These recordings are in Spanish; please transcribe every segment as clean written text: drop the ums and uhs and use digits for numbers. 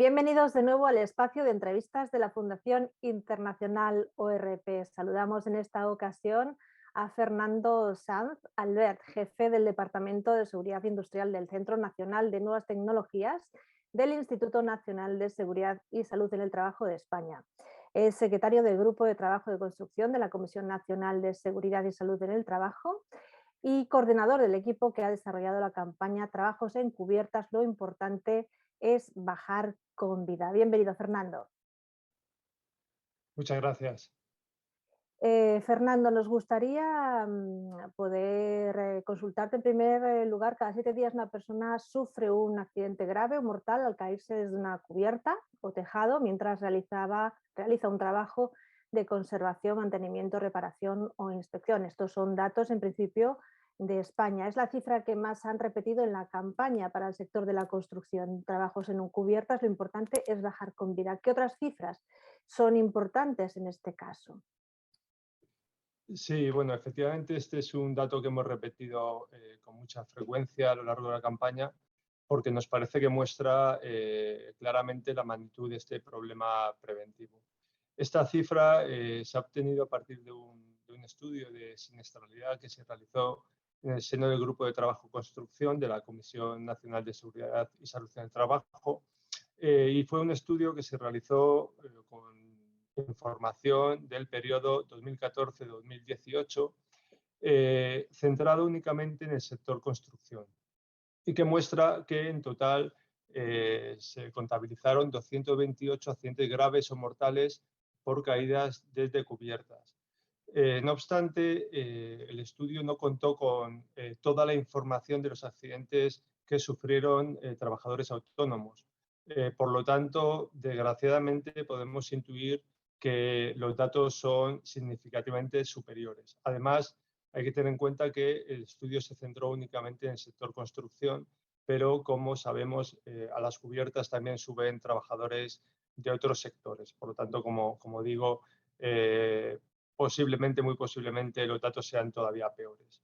Bienvenidos de nuevo al espacio de entrevistas de la Fundación Internacional ORP. Saludamos en esta ocasión a Fernando Sanz Albert, jefe del Departamento de Seguridad Industrial del Centro Nacional de Nuevas Tecnologías del Instituto Nacional de Seguridad y Salud en el Trabajo de España. Es secretario del Grupo de Trabajo de Construcción de la Comisión Nacional de Seguridad y Salud en el Trabajo y coordinador del equipo que ha desarrollado la campaña Trabajos Encubiertas. Lo importante es bajar con vida. Bienvenido, Fernando. Muchas gracias. Fernando, nos gustaría poder consultarte en primer lugar. Cada 7 días una persona sufre un accidente grave o mortal al caerse desde una cubierta o tejado mientras realiza un trabajo de conservación, mantenimiento, reparación o inspección. Estos son datos en principio de España. Es la cifra que más han repetido en la campaña para el sector de la construcción. Trabajos en cubiertas, lo importante es bajar con vida. ¿Qué otras cifras son importantes en este caso? Sí, bueno, efectivamente este es un dato que hemos repetido con mucha frecuencia a lo largo de la campaña porque nos parece que muestra claramente la magnitud de este problema preventivo. Esta cifra se ha obtenido a partir de un estudio de siniestralidad que se realizó en el seno del Grupo de Trabajo Construcción de la Comisión Nacional de Seguridad y Salud en el Trabajo y fue un estudio que se realizó con información del periodo 2014-2018, centrado únicamente en el sector construcción y que muestra que en total se contabilizaron 228 accidentes graves o mortales por caídas desde cubiertas. No obstante, el estudio no contó con toda la información de los accidentes que sufrieron trabajadores autónomos. Por lo tanto, desgraciadamente podemos intuir que los datos son significativamente superiores. Además, hay que tener en cuenta que el estudio se centró únicamente en el sector construcción, pero como sabemos, a las cubiertas también suben trabajadores de otros sectores. Por lo tanto, como digo, posiblemente, muy posiblemente, los datos sean todavía peores.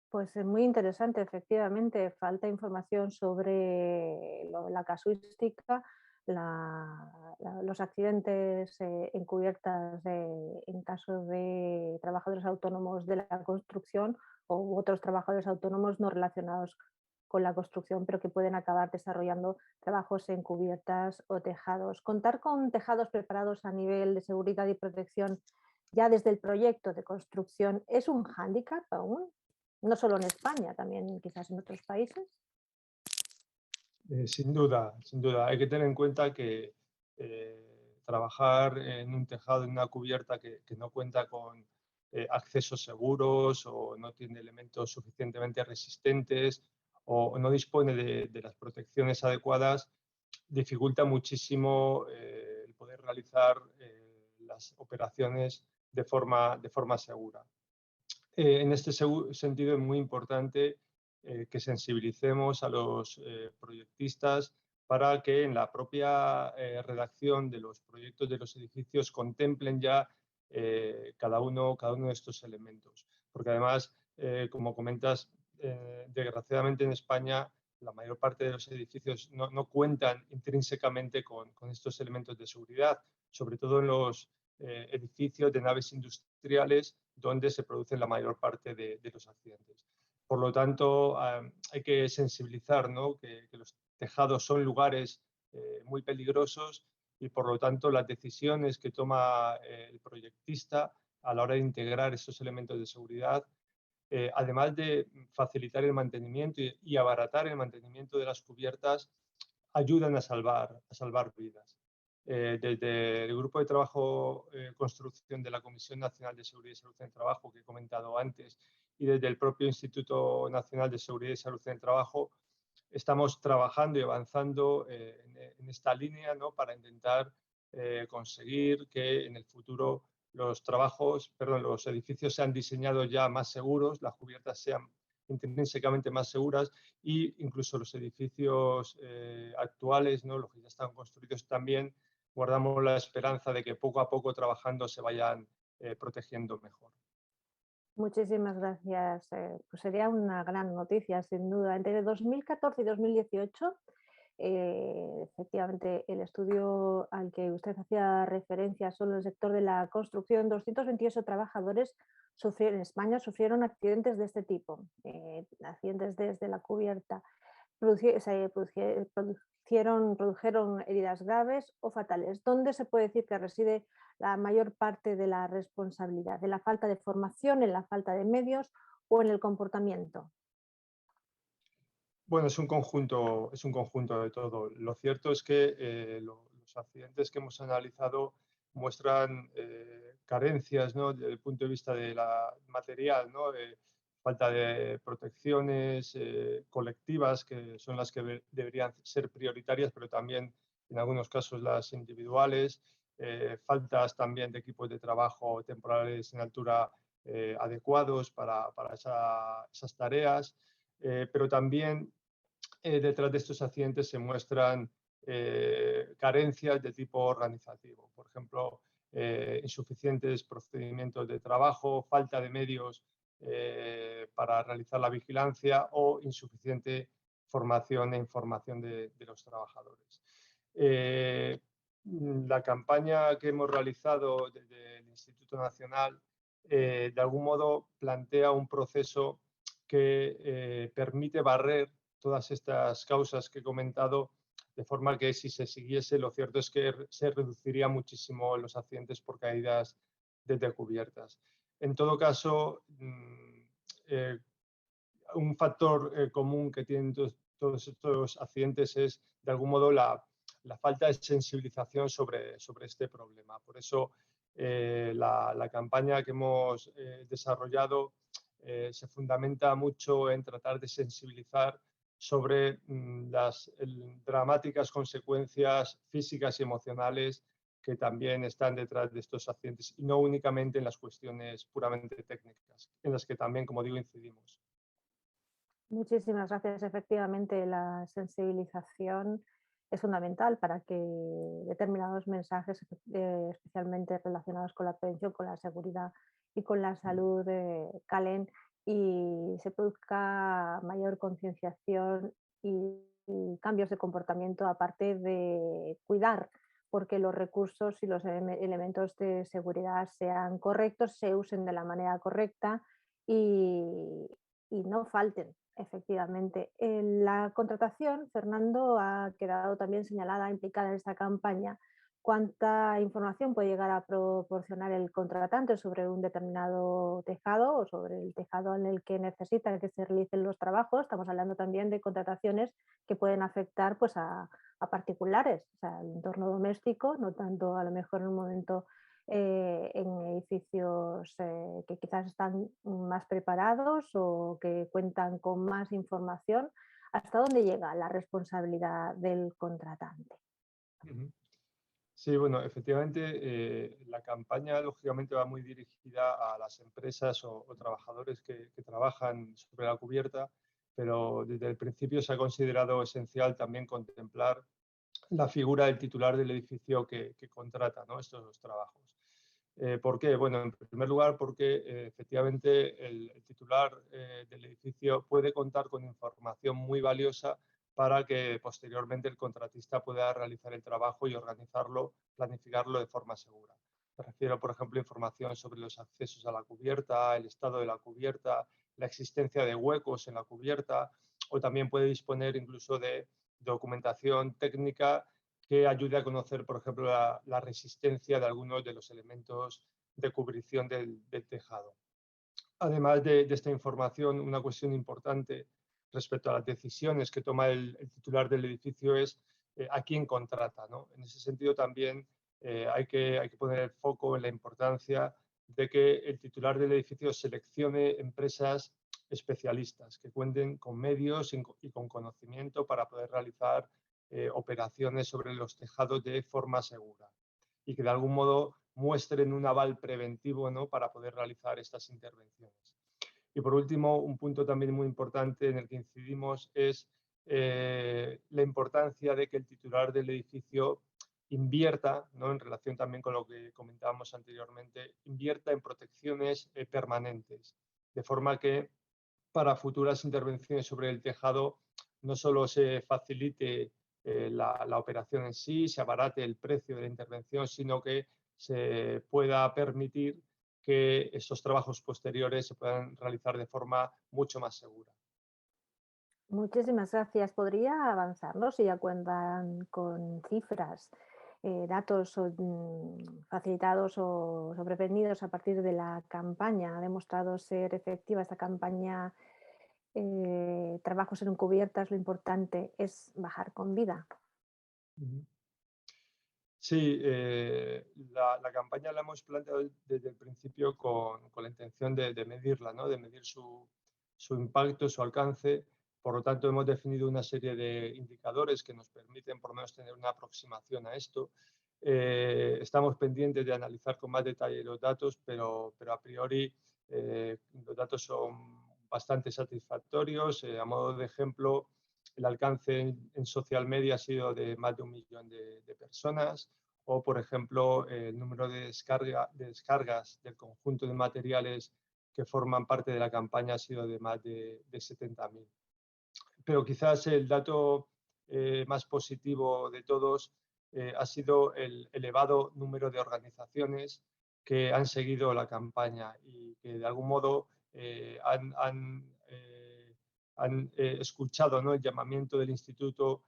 Pues es muy interesante, efectivamente, falta información sobre la casuística, los accidentes encubiertas en caso de trabajadores autónomos de la construcción u otros trabajadores autónomos no relacionados con la construcción, pero que pueden acabar desarrollando trabajos encubiertas o tejados. Contar con tejados preparados a nivel de seguridad y protección ya desde el proyecto de construcción es un hándicap aún. No solo en España, también quizás en otros países. Sin duda, sin duda. Hay que tener en cuenta que trabajar en un tejado, en una cubierta que no cuenta con accesos seguros o no tiene elementos suficientemente resistentes o no dispone de las protecciones adecuadas, dificulta muchísimo el poder realizar las operaciones de forma segura. En este sentido es muy importante que sensibilicemos a los proyectistas para que en la propia redacción de los proyectos de los edificios contemplen ya cada uno de estos elementos. Porque además, como comentas, desgraciadamente en España la mayor parte de los edificios no cuentan intrínsecamente con estos elementos de seguridad, sobre todo en los edificios de naves industriales donde se producen la mayor parte de los accidentes. Por lo tanto, hay que sensibilizar, ¿no?, que los tejados son lugares muy peligrosos y por lo tanto las decisiones que toma el proyectista a la hora de integrar esos elementos de seguridad, además de facilitar el mantenimiento y abaratar el mantenimiento de las cubiertas, ayudan a salvar vidas. Desde el Grupo de Trabajo Construcción de la Comisión Nacional de Seguridad y Salud en el Trabajo, que he comentado antes, y desde el propio Instituto Nacional de Seguridad y Salud en el Trabajo, estamos trabajando y avanzando en esta línea, ¿no?, para intentar conseguir que en el futuro los edificios sean diseñados ya más seguros, las cubiertas sean intrínsecamente más seguras e incluso los edificios actuales, ¿no?, los que ya están construidos también, guardamos la esperanza de que poco a poco trabajando se vayan protegiendo mejor. Muchísimas gracias. Pues sería una gran noticia, sin duda. Entre 2014 y 2018, efectivamente, el estudio al que usted hacía referencia sobre el sector de la construcción, 228 trabajadores en España sufrieron accidentes de este tipo, accidentes desde la cubierta. Produjeron heridas graves o fatales. ¿Dónde se puede decir que reside la mayor parte de la responsabilidad? ¿En la falta de formación, en la falta de medios o en el comportamiento? Bueno, es un conjunto de todo. Lo cierto es que los accidentes que hemos analizado muestran carencias, ¿no? Desde el punto de vista de la material, ¿no? Falta de protecciones colectivas, que son las que deberían ser prioritarias, pero también en algunos casos las individuales. Faltas también de equipos de trabajo temporales en altura adecuados para esas tareas. Pero también detrás de estos accidentes se muestran carencias de tipo organizativo. Por ejemplo, insuficientes procedimientos de trabajo, falta de medios para realizar la vigilancia o insuficiente formación e información de los trabajadores. La campaña que hemos realizado desde el Instituto Nacional de algún modo plantea un proceso que permite barrer todas estas causas que he comentado, de forma que si se siguiese, lo cierto es que se reduciría muchísimo los accidentes por caídas desde cubiertas. En todo caso, un factor común que tienen todos estos accidentes es, de algún modo, la falta de sensibilización sobre este problema. Por eso, la campaña que hemos desarrollado se fundamenta mucho en tratar de sensibilizar sobre las dramáticas consecuencias físicas y emocionales que también están detrás de estos accidentes, y no únicamente en las cuestiones puramente técnicas, en las que también, como digo, incidimos. Muchísimas gracias. Efectivamente, la sensibilización es fundamental para que determinados mensajes, especialmente relacionados con la prevención, con la seguridad y con la salud, calen y se produzca mayor concienciación y cambios de comportamiento, aparte de cuidar porque los recursos y los elementos de seguridad sean correctos, se usen de la manera correcta y, y no falten. Efectivamente, en la contratación, Fernando ha quedado también señalada, implicada en esta campaña. ¿Cuánta información puede llegar a proporcionar el contratante sobre un determinado tejado o sobre el tejado en el que necesita que se realicen los trabajos? Estamos hablando también de contrataciones que pueden afectar pues, a particulares, o sea, el entorno doméstico, no tanto a lo mejor en un momento en edificios que quizás están más preparados o que cuentan con más información. ¿Hasta dónde llega la responsabilidad del contratante? Ujú. Sí, bueno, efectivamente, la campaña lógicamente va muy dirigida a las empresas o trabajadores que trabajan sobre la cubierta, pero desde el principio se ha considerado esencial también contemplar la figura del titular del edificio que contrata, ¿no?, estos trabajos. ¿Por qué? Bueno, en primer lugar, porque efectivamente el titular del edificio puede contar con información muy valiosa para que posteriormente el contratista pueda realizar el trabajo y organizarlo, planificarlo de forma segura. Me refiero, por ejemplo, a información sobre los accesos a la cubierta, el estado de la cubierta, la existencia de huecos en la cubierta, o también puede disponer incluso de documentación técnica que ayude a conocer, por ejemplo, la resistencia de algunos de los elementos de cubrición del tejado. Además de esta información, una cuestión importante respecto a las decisiones que toma el titular del edificio es a quién contrata, ¿no? En ese sentido también hay que poner el foco en la importancia de que el titular del edificio seleccione empresas especialistas que cuenten con medios y con conocimiento para poder realizar operaciones sobre los tejados de forma segura y que de algún modo muestren un aval preventivo, ¿no?, para poder realizar estas intervenciones. Y por último, un punto también muy importante en el que incidimos es la importancia de que el titular del edificio invierta, ¿no?, en relación también con lo que comentábamos anteriormente, invierta en protecciones permanentes, de forma que para futuras intervenciones sobre el tejado no solo se facilite la operación en sí, se abarate el precio de la intervención, sino que se pueda permitir que esos trabajos posteriores se puedan realizar de forma mucho más segura. Muchísimas gracias. ¿Podría avanzarnos si ya cuentan con cifras, datos facilitados o sobrevenidos a partir de la campaña? ¿Ha demostrado ser efectiva esta campaña? Trabajos en encubiertas, lo importante es bajar con vida. Ujú. Sí, la campaña la hemos planteado desde el principio con la intención de medirla, ¿no? De medir su impacto, su alcance. Por lo tanto, hemos definido una serie de indicadores que nos permiten por lo menos tener una aproximación a esto. Estamos pendientes de analizar con más detalle los datos, pero a priori los datos son bastante satisfactorios. A modo de ejemplo, el alcance en social media ha sido de más de 1 millón de personas, o por ejemplo el número de descargas del conjunto de materiales que forman parte de la campaña ha sido de más de 70.000. Pero quizás el dato más positivo de todos ha sido el elevado número de organizaciones que han seguido la campaña y que de algún modo han escuchado, ¿no?, el llamamiento del instituto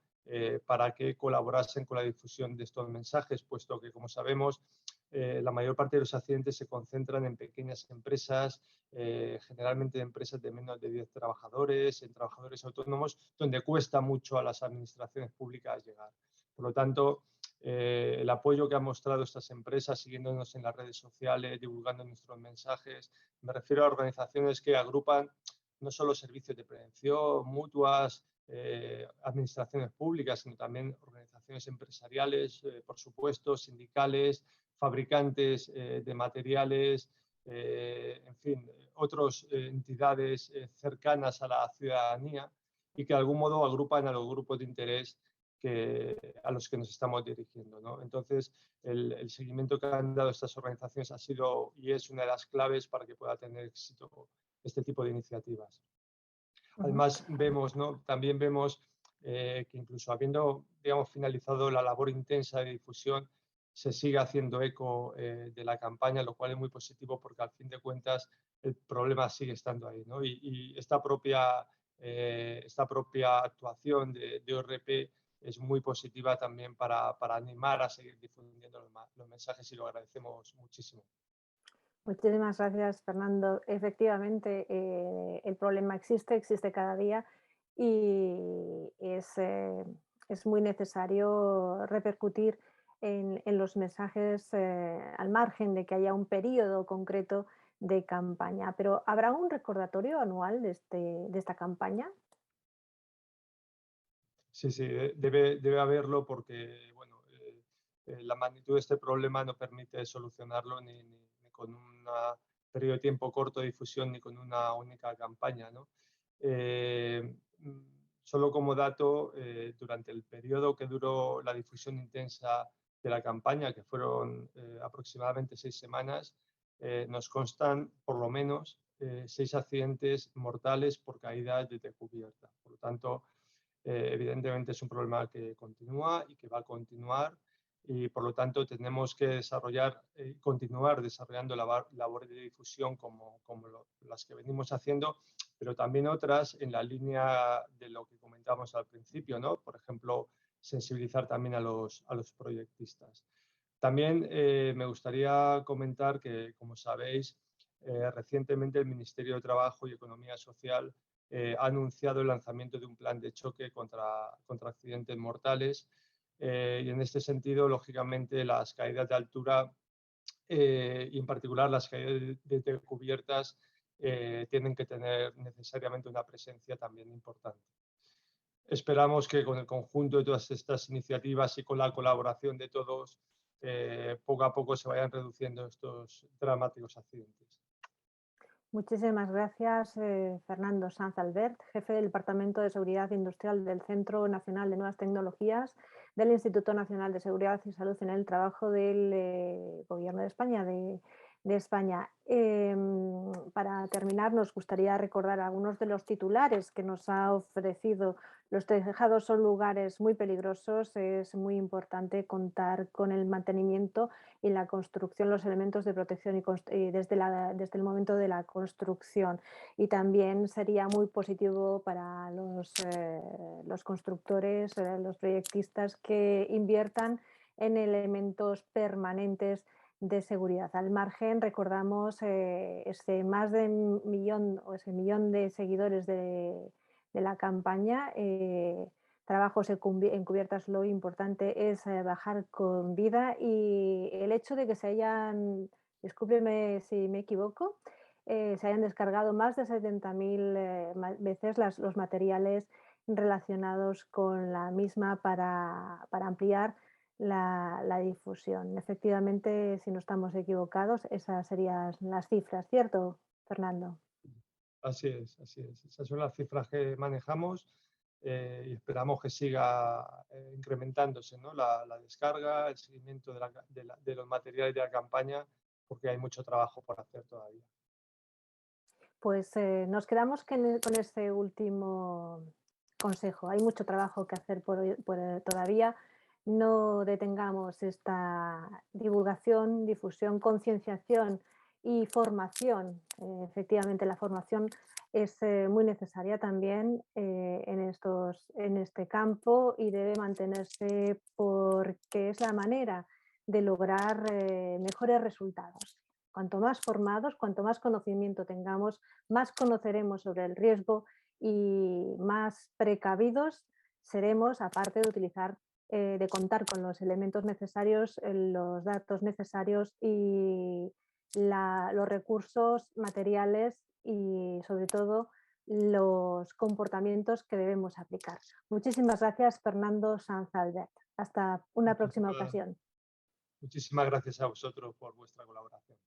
para que colaborasen con la difusión de estos mensajes, puesto que, como sabemos, la mayor parte de los accidentes se concentran en pequeñas empresas, generalmente empresas de menos de 10 trabajadores, en trabajadores autónomos, donde cuesta mucho a las administraciones públicas llegar. Por lo tanto, el apoyo que han mostrado estas empresas, siguiéndonos en las redes sociales, divulgando nuestros mensajes, me refiero a organizaciones que agrupan no solo servicios de prevención, mutuas, administraciones públicas, sino también organizaciones empresariales, por supuesto, sindicales, fabricantes de materiales, en fin, otras entidades cercanas a la ciudadanía y que de algún modo agrupan a los grupos de interés a los que nos estamos dirigiendo, ¿no? Entonces, el seguimiento que han dado estas organizaciones ha sido y es una de las claves para que pueda tener éxito este tipo de iniciativas. Ujú. Además, vemos, ¿no?, también vemos que incluso habiendo, digamos, finalizado la labor intensa de difusión, se sigue haciendo eco de la campaña, lo cual es muy positivo porque al fin de cuentas el problema sigue estando ahí, ¿no? Y esta propia actuación de ORP es muy positiva también para animar a seguir difundiendo los mensajes y lo agradecemos muchísimo. Muchísimas gracias, Fernando. Efectivamente, el problema existe, existe cada día y es muy necesario repercutir en los mensajes al margen de que haya un periodo concreto de campaña. Pero ¿habrá un recordatorio anual de esta campaña? Sí, sí, debe haberlo porque, bueno, la magnitud de este problema no permite solucionarlo ni con un periodo de tiempo corto de difusión ni con una única campaña, ¿no? Solo como dato, durante el periodo que duró la difusión intensa de la campaña, que fueron aproximadamente 6 semanas, nos constan por lo menos 6 accidentes mortales por caída desde cubierta. Por lo tanto, evidentemente es un problema que continúa y que va a continuar y por lo tanto tenemos que continuar desarrollando labores de difusión como las que venimos haciendo, pero también otras en la línea de lo que comentamos al principio, ¿no? Por ejemplo, sensibilizar también a los proyectistas. También me gustaría comentar que, como sabéis, recientemente el Ministerio de Trabajo y Economía Social ha anunciado el lanzamiento de un plan de choque contra accidentes mortales y en este sentido, lógicamente, las caídas de altura y en particular las caídas de cubiertas tienen que tener necesariamente una presencia también importante. Esperamos que con el conjunto de todas estas iniciativas y con la colaboración de todos, poco a poco se vayan reduciendo estos dramáticos accidentes. Muchísimas gracias, Fernando Sanz Albert, jefe del Departamento de Seguridad Industrial del Centro Nacional de Nuevas Tecnologías del Instituto Nacional de Seguridad y Salud en el Trabajo del Gobierno de España. De España. Para terminar, nos gustaría recordar algunos de los titulares que nos ha ofrecido Los tejados son lugares muy peligrosos, es muy importante contar con el mantenimiento y la construcción, los elementos de protección y desde el momento de la construcción. Y también sería muy positivo para los constructores, los proyectistas que inviertan en elementos permanentes de seguridad. Al margen, recordamos ese más de millón o ese millón de seguidores de la campaña, trabajos encubiertas, lo importante es bajar con vida, y el hecho de que se hayan, descúbreme si me equivoco, se hayan descargado más de 70.000 veces los materiales relacionados con la misma para ampliar la difusión. Efectivamente, si no estamos equivocados, esas serían las cifras, ¿cierto, Fernando? Así es, así es. Esas son las cifras que manejamos y esperamos que siga incrementándose, ¿no? La descarga, el seguimiento de los materiales de la campaña, porque hay mucho trabajo por hacer todavía. Pues nos quedamos con este último consejo. Hay mucho trabajo que hacer todavía. No detengamos esta divulgación, difusión, concienciación y formación. Efectivamente, la formación es muy necesaria también en este campo, y debe mantenerse porque es la manera de lograr mejores resultados. Cuanto más formados, cuanto más conocimiento tengamos, más conoceremos sobre el riesgo y más precavidos seremos, aparte de de contar con los elementos necesarios, los datos necesarios y los recursos materiales, y sobre todo los comportamientos que debemos aplicar. Muchísimas gracias, Fernando Sanz Albert. Hasta una próxima Muchísimas, ocasión. muchísimas gracias a vosotros por vuestra colaboración.